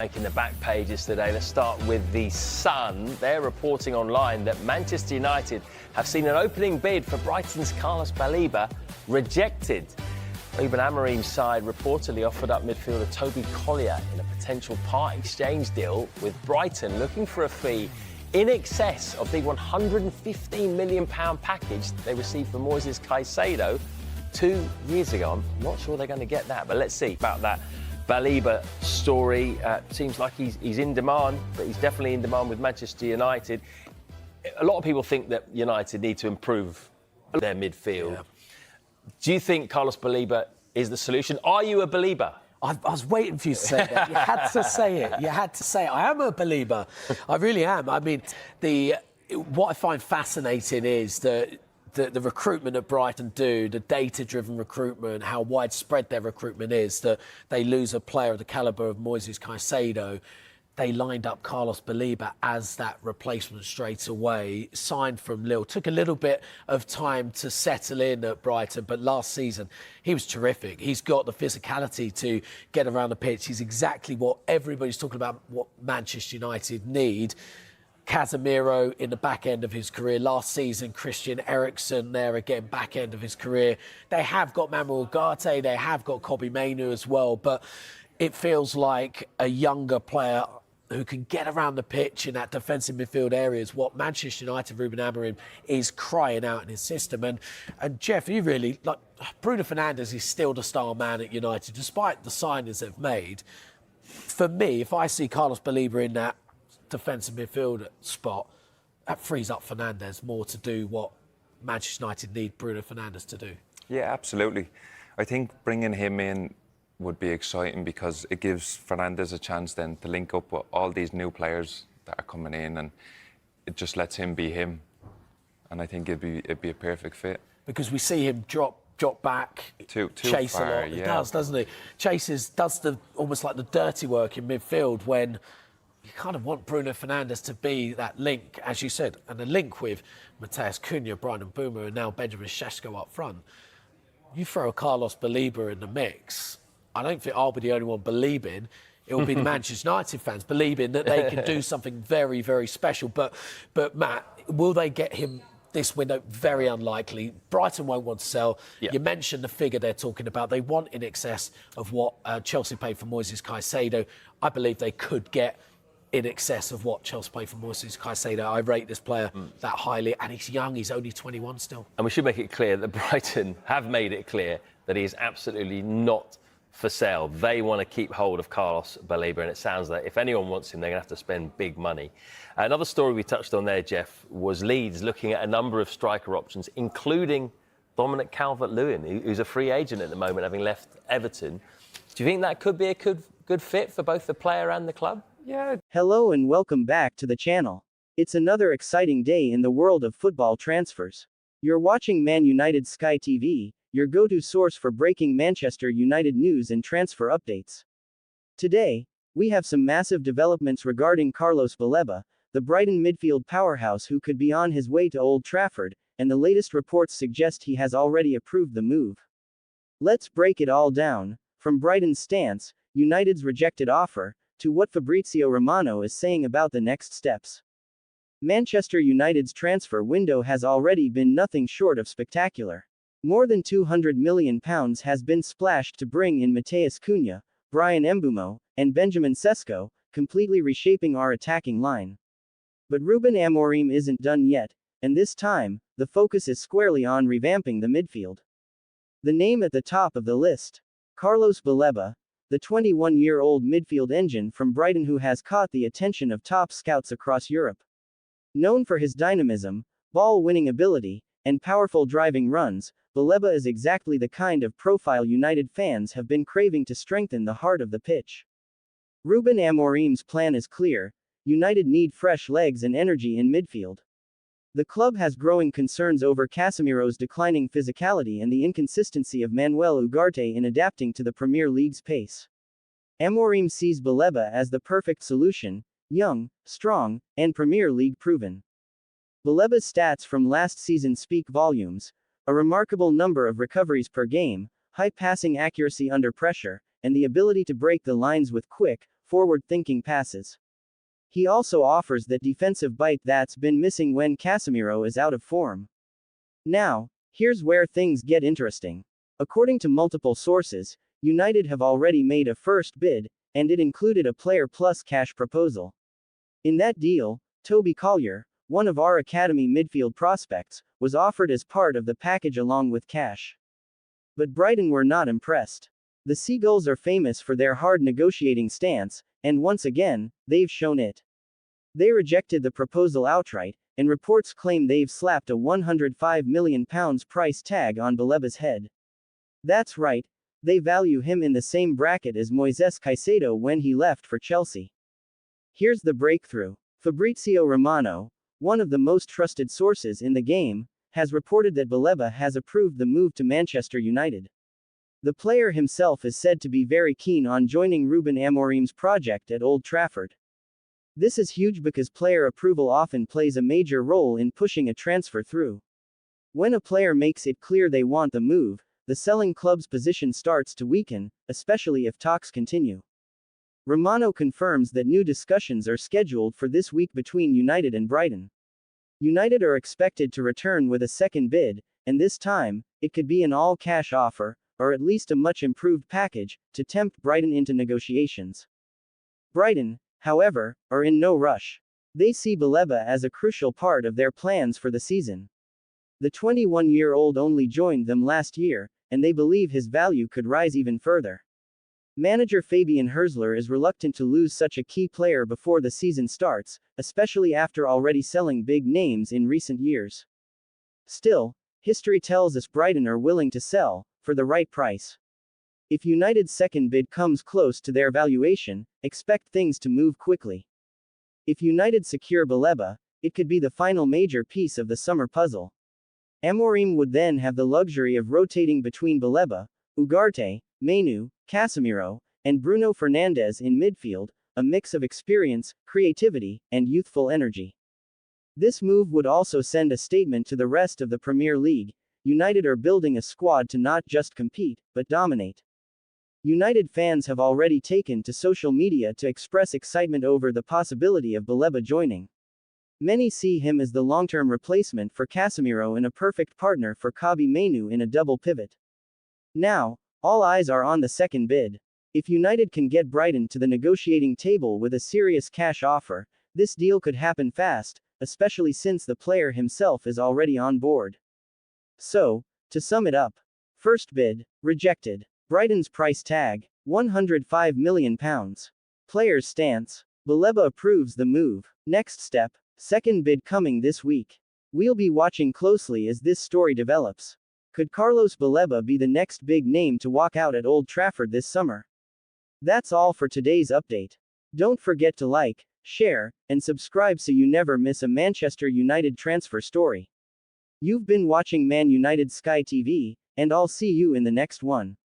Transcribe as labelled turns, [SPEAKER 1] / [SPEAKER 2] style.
[SPEAKER 1] Making the back pages today. Let's start with The Sun. They're reporting online that Manchester United have seen an opening bid for Brighton's Carlos Baleba rejected. Ruben Amorim's side reportedly offered up midfielder Toby Collier in a potential part exchange deal, with Brighton looking for a fee in excess of the £115 million package they received for Moises Caicedo 2 years ago. I'm not sure they're going to get that, but let's see about that Baleba story. Seems like he's in demand, but he's definitely in demand with Manchester United. A lot of people think that United need to improve their midfield. Yeah. Do you think Carlos Baleba is the solution? Are you a believer?
[SPEAKER 2] I was waiting for you to say that. You had to say it. You had to say it. I am a believer. I really am. I mean, what I find fascinating is that the recruitment that Brighton do, the data-driven recruitment, how widespread their recruitment is, that they lose a player of the calibre of Moises Caicedo. They lined up Carlos Baleba as that replacement straight away, signed from Lille. Took a little bit of time to settle in at Brighton, but last season he was terrific. He's got the physicality to get around the pitch. He's exactly what everybody's talking about, what Manchester United need. Casemiro in the back end of his career. Last season, Christian Eriksen there again, back end of his career. They have got Manuel Ugarte, they have got Kobbie Mainoo as well, but it feels like a younger player who can get around the pitch in that defensive midfield area is what Manchester United, Ruben Amorim, is crying out in his system. And Jeff, you really, like, Bruno Fernandes is still the star man at United, despite the signings they've made. For me, if I see Carlos Baleba in that defensive midfield spot, that frees up Fernandes more to do what Manchester United need Bruno Fernandes to do.
[SPEAKER 3] Yeah, absolutely. I think bringing him in would be exciting because it gives Fernandes a chance then to link up with all these new players that are coming in, and it just lets him be him. And I think it'd be a perfect fit. Because
[SPEAKER 2] we see him drop back, chase far, a lot. Yeah. He does, doesn't he? Does almost like the dirty work in midfield when you kind of want Bruno Fernandes to be that link, as you said, and the link with Matheus Cunha, Brian Mbeumo, and now Benjamin Sesko up front. You throw Carlos Baleba in the mix, I don't think I'll be the only one believing. It will be the Manchester United fans believing that they can do something very, very special. But Matt, will they get him this window? Very unlikely. Brighton won't want to sell. Yeah. You mentioned the figure they're talking about. They want in excess of what Chelsea paid for Moises Caicedo. I believe they could get in excess of what Chelsea paid for Moises Caicedo. I rate this player that highly, and he's young. He's only 21 still.
[SPEAKER 1] And we should make it clear that Brighton have made it clear that he is absolutely not for sale. They want to keep hold of Carlos Baleba, and it sounds like if anyone wants him, they're going to have to spend big money. Another story we touched on there, Jeff, was Leeds looking at a number of striker options, including Dominic Calvert-Lewin, who's a free agent at the moment, having left Everton. Do you think that could be a good fit for both the player and the club?
[SPEAKER 4] Yeah. Hello and welcome back to the channel. It's another exciting day in the world of football transfers. You're watching Man United Sky TV, your go-to source for breaking Manchester United news and transfer updates. Today, we have some massive developments regarding Carlos Baleba, the Brighton midfield powerhouse who could be on his way to Old Trafford, and the latest reports suggest he has already approved the move. Let's break it all down, from Brighton's stance, United's rejected offer, to what Fabrizio Romano is saying about the next steps. Manchester United's transfer window has already been nothing short of spectacular. More than £200 million has been splashed to bring in Matheus Cunha, Brian Mbeumo, and Benjamin Sesko, completely reshaping our attacking line. But Ruben Amorim isn't done yet, and this time, the focus is squarely on revamping the midfield. The name at the top of the list: Carlos Baleba, the 21-year-old midfield engine from Brighton who has caught the attention of top scouts across Europe. Known for his dynamism, ball-winning ability, and powerful driving runs, Baleba is exactly the kind of profile United fans have been craving to strengthen the heart of the pitch. Ruben Amorim's plan is clear: United need fresh legs and energy in midfield. The club has growing concerns over Casemiro's declining physicality and the inconsistency of Manuel Ugarte in adapting to the Premier League's pace. Amorim sees Baleba as the perfect solution: young, strong, and Premier League proven. Baleba's stats from last season speak volumes: a remarkable number of recoveries per game, high passing accuracy under pressure, and the ability to break the lines with quick, forward-thinking passes. He also offers that defensive bite that's been missing when Casemiro is out of form. Now, here's where things get interesting. According to multiple sources, United have already made a first bid, and it included a player plus cash proposal. In that deal, Toby Collier, one of our academy midfield prospects, was offered as part of the package along with cash. But Brighton were not impressed. The Seagulls are famous for their hard negotiating stance, and once again, they've shown it. They rejected the proposal outright, and reports claim they've slapped a £105 million price tag on Baleba's head. That's right, they value him in the same bracket as Moises Caicedo when he left for Chelsea. Here's the breakthrough. Fabrizio Romano, one of the most trusted sources in the game, has reported that Baleba has approved the move to Manchester United. The player himself is said to be very keen on joining Ruben Amorim's project at Old Trafford. This is huge because player approval often plays a major role in pushing a transfer through. When a player makes it clear they want the move, the selling club's position starts to weaken, especially if talks continue. Romano confirms that new discussions are scheduled for this week between United and Brighton. United are expected to return with a second bid, and this time, it could be an all-cash offer, or at least a much-improved package, to tempt Brighton into negotiations. Brighton, however, are in no rush. They see Baleba as a crucial part of their plans for the season. The 21-year-old only joined them last year, and they believe his value could rise even further. Manager Fabian Herzler is reluctant to lose such a key player before the season starts, especially after already selling big names in recent years. Still, history tells us Brighton are willing to sell, for the right price. If United's second bid comes close to their valuation, expect things to move quickly. If United secure Baleba, it could be the final major piece of the summer puzzle. Amorim would then have the luxury of rotating between Baleba, Ugarte, Mainoo, Casemiro, and Bruno Fernandes in midfield, a mix of experience, creativity, and youthful energy. This move would also send a statement to the rest of the Premier League. United are building a squad to not just compete, but dominate. United fans have already taken to social media to express excitement over the possibility of Baleba joining. Many see him as the long-term replacement for Casemiro and a perfect partner for Kobbie Mainoo in a double pivot. Now, all eyes are on the second bid. If United can get Brighton to the negotiating table with a serious cash offer, this deal could happen fast, especially since the player himself is already on board. So, to sum it up, first bid, rejected. Brighton's price tag, £105 million. Player's stance, Baleba approves the move. Next step, second bid coming this week. We'll be watching closely as this story develops. Could Carlos Baleba be the next big name to walk out at Old Trafford this summer? That's all for today's update. Don't forget to like, share, and subscribe so you never miss a Manchester United transfer story. You've been watching Man United Sky TV, and I'll see you in the next one.